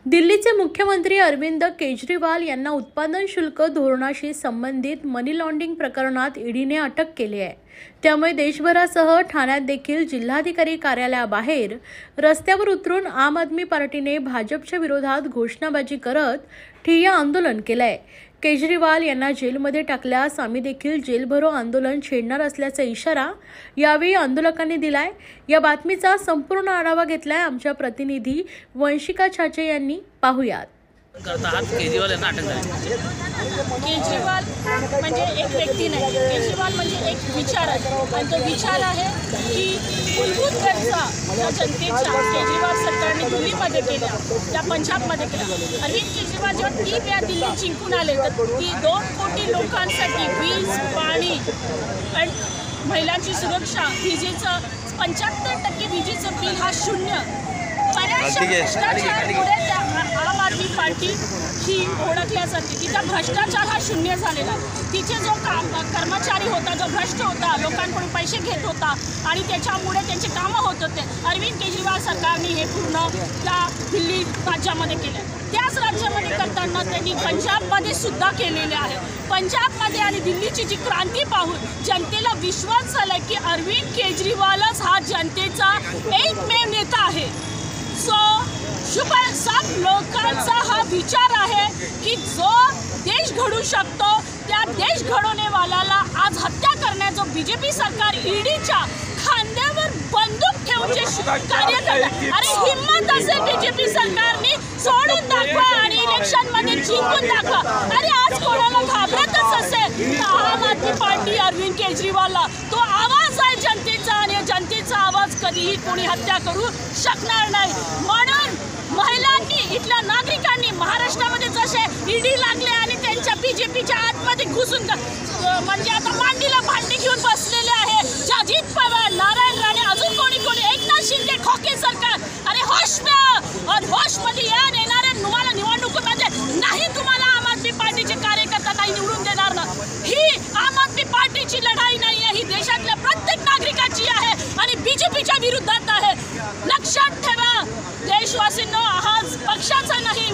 दिल्लीचे मुख्यमंत्री अरविंद केजरीवाल यांना उत्पादन शुल्क धोरणाशी संबंधित मनी लॉन्ड्रिंग प्रकरणात ईडीने अटक केली आहे। त्यामुळे देशभरासह ठाण्यात देखील जिल्हाधिकारी कार्यालयाबाहेर रस्त्यावर उतरून आम आदमी पार्टीने भाजपच्या विरोधात घोषणाबाजी करत ठिय्या आंदोलन केलंय। केजरीवाल यांना जेलमध्ये टाकल्यास आम्ही देखील जेल भरो आंदोलन छेडणार असल्याचा इशारा यावेळी आंदोलकांनी दिलाय। या बातमीचा संपूर्ण आढावा घेतलाय आमच्या प्रतिनिधी वंशिका छाचे यांनी। पाहुयात। केजरीवाल यांना अटक झाली। केजरीवाल म्हणजे एक व्यक्ती नाही, केजरीवाल म्हणजे एक विचार आहे आणि तो विचार आहे की मूलभूत गरजा ज्या जनतेच्या केजरीवाल सरकारने दिल्लीमध्ये केल्या त्या पंजाबमध्ये केल्या। अरविंद केजरीवाल जेव्हा 3 वेळा दिल्ली जिंकून आले तर ती 2 कोटी लोकांसाठी वीज, पाणी आणि महिलांची सुरक्षा, विजेचं 75% विजेचं बिल हा शून्य, बऱ्याचशा भ्रष्टाचारामुळे आम आदमी पार्टी ही ओळखल्या जाते। तिचा भ्रष्टाचार हा शून्य झालेला, तिचे जो कर्मचारी होता जो भ्रष्ट होता, लोकांकडून पैसे घेत होता आणि त्याच्यामुळे त्यांचे कामं होत होते। अरविंद केजरीवाल सरकारने हे पूर्ण त्या दिल्ली राज्यामध्ये केले। त्याच राज्यामध्ये करताना त्यांनी पंजाबमध्ये सुद्धा केलेले आहे। पंजाबमध्ये आणि दिल्लीची जी क्रांती पाहून जनतेला विश्वास झाला की अरविंद केजरीवालच हा जनतेचा एकमेव नेता आहे। सब लोकांचा हा विचार आहे की जो देश घडू शकतो त्या देश घडवणेवाल्याला आज हत्या करण्याचा बीजेपी सरकार ईडीच्या खांद्यावर बंदूक ठेवून जे कार्य करतात, अरे हिम्मत असेल बीजेपी सरकारने सोडून दाखवा आणि इलेक्शनमध्ये जिंकून दाखवा। अरे आज कोणाला घाबरतच असेल तर आम आदमी पार्टी अरविंद केजरीवालला तो आवाज आहे जनतेचा आणि जनतेचा आवाज कधीही कोणी हत्या करू शकणार नाही। म्हणून महिलांनी, इथल्या नागरिकांनी महाराष्ट्रामध्ये जसे ईडी लागले आणि त्यांच्या बीजेपीच्या आतमध्ये घुसून म्हणजे आता मांडीला भांडी घेऊन बसलेले आहे अजित पवार, नारायण राणे, अजून कोणी एकनाथ शिंदे, खोके सरकार। अरे होश में और होश मध्ये येणारे तुम्हाला निवडणुकीमध्ये नाही, तुम्हाला आम आदमी पार्टीचे कार्यकर्ता नाही निवडून देणार ना। ही आम आदमी पार्टीची लढाई नाही आहे, ही देशातल्या प्रत्येक नागरिकाची आहे आणि बीजेपीच्या विरोधात आहे। लक्षात ठेवा देशवासींनो, आज पक्षाचा नाही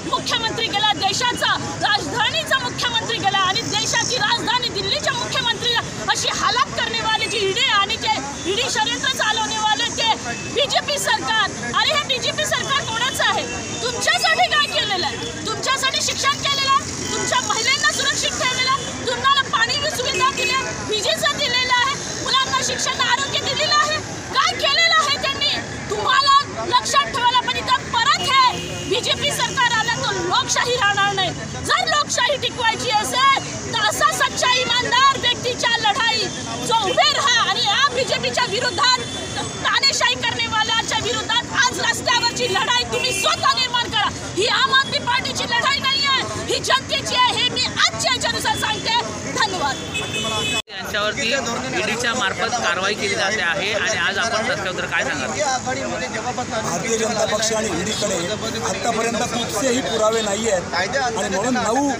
मुख्यमंत्री गेला, देशाचा राजधानीचा मुख्यमंत्री गेला आणि देशाची राजधानी दिल्लीच्या मुख्यमंत्रीला अशी हालत करने वाले जी ईडी आणि ते ईडी षडयंत्र चालवणे वाले ते बीजेपी सरकार। अरे हे बीजेपी सरकार कोणाचं आहे? तुमच्यासाठी काय केलेलं आहे? तुमच्यासाठी शिक्षण केलेलं आहे, तुमच्या महिलांना सुरक्षित ठेवलेलं, तुम्हाला पाणी सुविधा दिल्या, विजेचं दिलेलं आहे, मुलांना शिक्षण, आरोग्य दिलेलं आहे। काय केलेलं आहे त्यांनी? तुम्हाला लक्षात ठेवायला पण इथं परत आहे बीजेपी सरकार आलं तर लोकशाही राहणार नाही। जर लोकशाही टिकवायची असेल तर असा सच्चा इमानदार व्यक्तीच्या लढाई जो उभे राहा आणि या बीजेपीच्या विरोधात, तानेशाही करणे वाल्याच्या विरोधात आज रस्त्यावरची लढाई तुम्ही स्वतः निर्माण करा। ही आम आदमी पार्टीची लढाई नाही आहे, ही जनतेची आहे, हे मी आजच्या याच्यानुसार सांगते। धन्यवाद। यांच्यावरती ईडीच्या मार्फत कारवाई केली जाते आहे आणि आज आपण रस्त्यावर काय सांगाल? भारतीय जनता पक्ष आणि ईडीकडे आतापर्यंत कुठचेही पुरावे नाही आहेत आणि म्हणून 9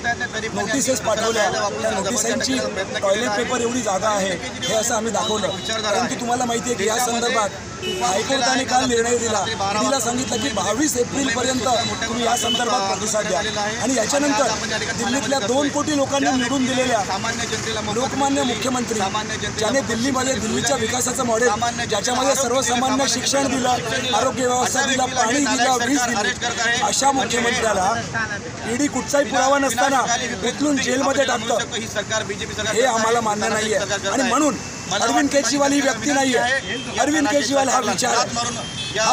नोटिसेस पाठवल्या। त्या नोटिसांची टॉयलेट पेपर एवढी जागा आहे हे असं आम्ही दाखवलं। परंतु तुम्हाला माहिती आहे की या संदर्भात हायकोर्टाने काल निर्णय दिला, ईडीला सांगितलं की 22 एप्रिलपर्यंत तुम्ही या संदर्भात प्रतिसाद द्या आणि याच्यानंतर दिल्लीतल्या 2 कोटी लोकांनी निवडून दिलेल्या लोकमान्य मुख्यमंत्री ज्याने दिल्लीमध्ये दिल्लीच्या विकासाचं मॉडेल, ज्याच्यामध्ये सर्वसामान्य शिक्षण दिलं, आरोग्य व्यवस्था दिला, पाणी दिलं, वीज दिली, अशा मुख्यमंत्र्याला ईडी कुठचाही पुरावा नसताना उचलून जेलमध्ये टाकतं हे आम्हाला मान्य नाही आहे। आणि म्हणून अरविंद केजरीवाल ही व्यक्ती नाही आहे, अरविंद केजरीवाल हा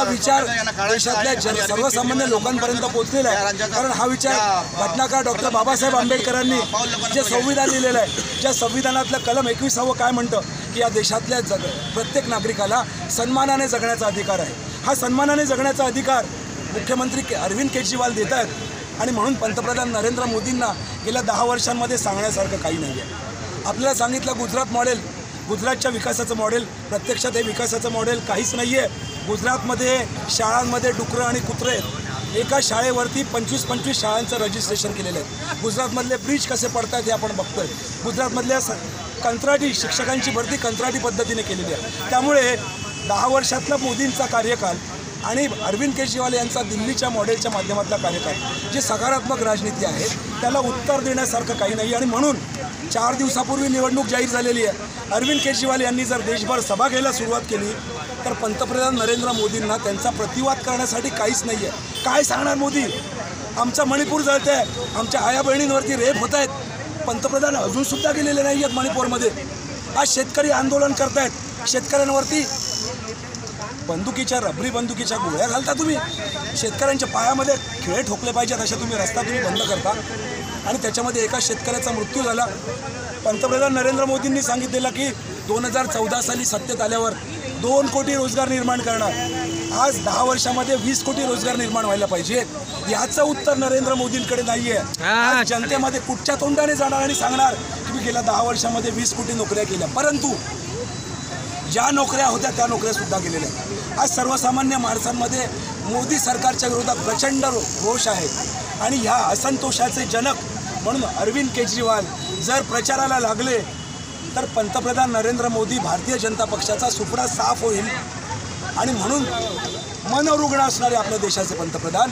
विचार देशातल्या सर्वसामान्य लोकांपर्यंत पोहोचलेला आहे। कारण हा विचार घटनाकार डॉक्टर बाबासाहेब आंबेडकरांनी जे संविधान लिहिलेलं आहे, ज्या संविधानातलं कलम 21 काय म्हणतं की या देशातल्या प्रत्येक नागरिकाला सन्मानाने जगण्याचा अधिकार आहे। हा सन्मानाने जगण्याचा अधिकार मुख्यमंत्री अरविंद केजरीवाल देत आहेत आणि म्हणून पंतप्रधान नरेंद्र मोदींना गेल्या 10 वर्षांमध्ये सांगण्यासारखं काही नाही आहे। आपल्याला सांगितलं गुजरात मॉडेल, गुजरातच्या विकासाचं मॉडेल, प्रत्यक्षात हे विकासाचं मॉडेल काहीच नाही आहे। गुजरातमध्ये शाळांमध्ये डुकरं आणि कुत्रे, एका शाळेवरती 25 शाळांचं रजिस्ट्रेशन केलेलं आहे। गुजरातमधले ब्रिज कसे पडतात हे आपण बघतोय। गुजरातमधल्या कंत्राटी शिक्षकांची भरती कंत्राटी पद्धतीने केलेली आहे। त्यामुळे 10 वर्षातला मोदींचा कार्यकाल आणि अरविंद केजरीवाल यांचा दिल्लीच्या मॉडेलच्या माध्यमातला कार्यकाळ जे सकारात्मक राजनीती आहे त्याला उत्तर देण्यासारखं काही नाही. आणि म्हणून 4 दिवसापूर्वी निवडणूक जाहीर झालेली आहे. अरविंद केजरीवाल यांनी जर देशभर सभा घ्यायला सुरुवात केली तर पंतप्रधान नरेंद्र मोदींना त्यांचा प्रतिवाद करण्यासाठी काहीच नाही आहे. काय सांगणार मोदी? आमचं मणिपूर जळतं आहे, आमच्या आया बहिणींवरती रेप होत आहेत. पंतप्रधान अजूनसुद्धा गेलेले नाही आहेत मणिपूरमध्ये. आज शेतकरी आंदोलन करतायत, शेतकऱ्यांवरती रबरी बंदुकीच्या गोळ्या घालता तुम्ही. शेतकऱ्यांच्या पायामध्ये खिळे ठोकले पाहिजेत अशा रस्ता तुम्ही बंद करता आणि त्याच्यामध्ये एका शेतकऱ्याचा मृत्यू झाला. पंतप्रधान नरेंद्र मोदींनी सांगितलेलं की 2014 साली सत्तेत आल्यावर 2 कोटी रोजगार निर्माण करणार. आज 10 वर्षामध्ये 20 कोटी रोजगार निर्माण व्हायला पाहिजेत. याचं उत्तर नरेंद्र मोदींकडे नाही आहे. आज जनतेमध्ये कुठच्या तोंडाने जाणार आणि सांगणार की मी गेल्या 10 वर्षामध्ये 20 कोटी नोकऱ्या केल्या, परंतु ज्या नोकऱ्या होत्या त्या नोकऱ्या सुद्धा गेलेल्या आहेत. आज सर्वसामान्य माणसांमध्ये मोदी सरकारच्या विरोधात प्रचंड रोष आहे आणि ह्या असंतोषाचे जनक म्हणून अरविंद केजरीवाल जर प्रचाराला लागले तर पंतप्रधान नरेंद्र मोदी भारतीय जनता पक्षाचा सुपडा साफ होईल. आणि म्हणून मनोरुग्ण असणारे आपल्या देशाचे पंतप्रधान,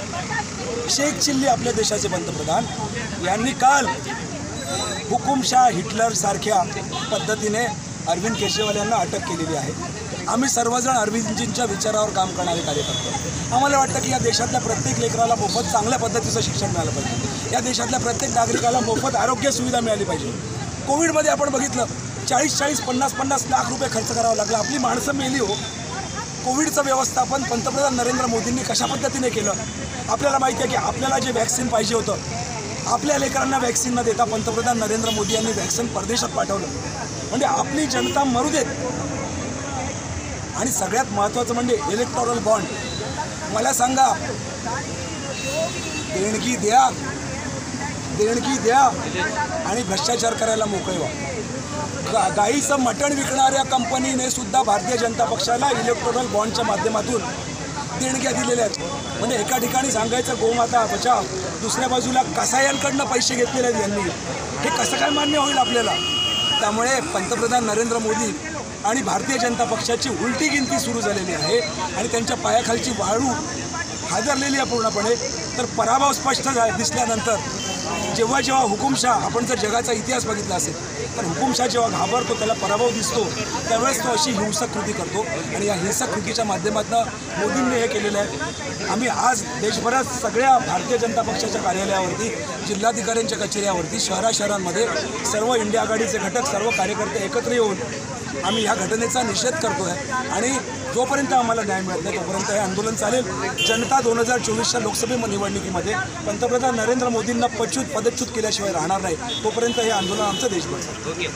शेख चिल्ली आपल्या देशाचे पंतप्रधान यांनी काल हुकुमशाह हिटलर सारख्या पद्धतीने अरविंद केजरीवाल यांना अटक केलेली आहे. आम्ही सर्वजण अरविंदजींच्या विचारावर काम करणारे कार्यकर्ते. आम्हाला वाटतं की या देशातल्या प्रत्येक लेकराला मोफत चांगल्या पद्धतीचं शिक्षण मिळालं पाहिजे. या देशातल्या प्रत्येक नागरिकाला मोफत आरोग्य सुविधा मिळाली पाहिजे. कोविडमध्ये आपण बघितलं 40-40, 50-50 लाख रुपये खर्च करावा लागला. आपली माणसं मेली हो. कोविडचं व्यवस्थापन पंतप्रधान नरेंद्र मोदींनी कशा पद्धतीने केलं? आपल्याला माहिती आहे की आपल्याला जे वॅक्सिन पाहिजे होतं, आपल्या लेकरांना वॅक्सिन न देता पंतप्रधान नरेंद्र मोदी यांनी वॅक्सिन परदेशात पाठवलं. म्हणजे आपली जनता मरू देत. आणि सगळ्यात महत्त्वाचं म्हणजे इलेक्टोरल बॉन्ड. मला सांगा, देणगी द्या आणि भ्रष्टाचार करायला मोकळे व्हा. गाईचं मटण विकणाऱ्या कंपनीने सुद्धा भारतीय जनता पक्षाला इलेक्टोरल बॉन्डच्या माध्यमातून देणग्या दिलेल्या आहेत. म्हणजे एका ठिकाणी सांगायचं गोमाता बचाव, दुसऱ्या बाजूला कसायांकडनं पैसे घेतलेले आहेत यांनी. हे कसं काय मान्य होईल आपल्याला? त्यामुळे पंतप्रधान नरेंद्र मोदी आणि भारतीय जनता पक्षाची उलटी गिनती सुरू झालेली आहे आणि त्यांच्या पायाखालची वाळू हादरलेली आहे पूर्णपणे. तर पराभव स्पष्ट दिसल्यानंतर जेव्हा हुकुमशाह, आपण जर जगाचा इतिहास बघितला असेल तर हुकुमशाह जेव्हा घाबरतो, त्याला पराभव दिसतो, त्यावेळेस तो अशी हिंसक कृती करतो. आणि या हिंसक कृतीच्या माध्यमातून मोदींनी हे केलेलं आहे. आम्ही आज देशभरात सगळ्या भारतीय जनता पक्षाच्या कार्यालयावरती, जिल्हाधिकाऱ्यांच्या कचेऱ्यावरती, शहरांमध्ये सर्व इंडिया आघाडीचे घटक, सर्व कार्यकर्ते एकत्र येऊन आम्ही ह्या घटनेचा निषेध करतो आहे. आणि जोपर्यंत आम्हाला न्याय मिळत नाही तोपर्यंत हे आंदोलन चालेल. जनता 2024च्या लोकसभा निवडणुकीमध्ये पंतप्रधान नरेंद्र मोदींना पदच्युत केल्याशिवाय राहणार नाही. तोपर्यंत हे आंदोलन आमचं देशभर.